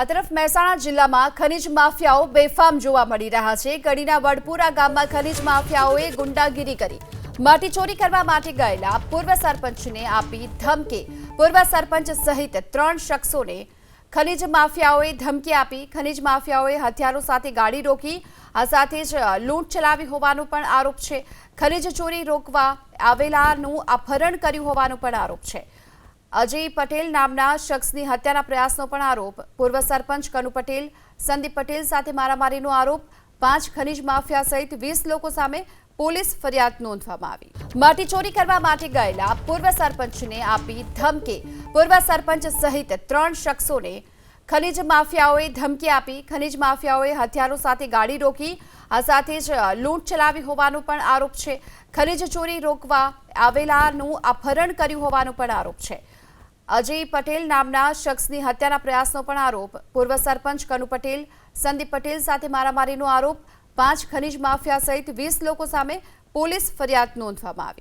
આ તરફ મહેસાણા જિલ્લામાં ખનીજ માફિયાઓ બેફામ જોવા મળી રહ્યા છે। કડીના વડપુરા ગામમાં ખનીજ માફિયાઓએ ગુંડાગીરી કરી માટી ચોરી કરવા માટે ગયેલા પૂર્વ સરપંચને આપી ધમકી। પૂર્વ સરપંચ સહિત 3 શખ્સોને ખનીજ માફિયાઓએ ધમકી આપી। ખનીજ માફિયાઓએ હથિયારો સાથે ગાડી રોકી, આ સાથે જ લૂંટ ચલાવી હોવાનો પણ આરોપ છે। ખનીજ ચોરી રોકવા આવેલાનું અપહરણ કર્યું હોવાનો પણ આરોપ છે। અજય પટેલ નામના શખ્સની હત્યાના પ્રયાસનો પણ આરોપ। પૂર્વ સરપંચ કનુ પટેલ, સંદીપ પટેલ સાથે મારામારીનો આરોપ। 5 ખનીજ માફિયા સહિત 20 લોકો સામે પોલીસ ફરિયાદ નોંધવામાં આવી। માટી ચોરી કરવા માટે ગયેલા પૂર્વ સરપંચને આપી ધમકી। પૂર્વ સરપંચ સહિત 3 શખ્સોને ખનીજ માફિયાઓએ ધમકી આપી। ખનીજ માફિયાઓએ હથિયારો સાથે ગાડી રોકી, આ સાથે જ લૂંટ ચલાવી હોવાનો પણ આરોપ છે। ખનીજ ચોરી રોકવા આવેલાનું અપહરણ કર્યું હોવાનો પણ આરોપ છે। અજય પટેલ નામના શખ્સની હત્યાના પ્રયાસનો પણ આરોપ। પૂર્વ સરપંચ કનુ પટેલ, સંદીપ પટેલ સાથે મારામારીનો આરોપ। 5 ખનીજ માફિયા સહિત 20 લોકો સામે પોલીસ ફરિયાદ નોંધવામાં આવી।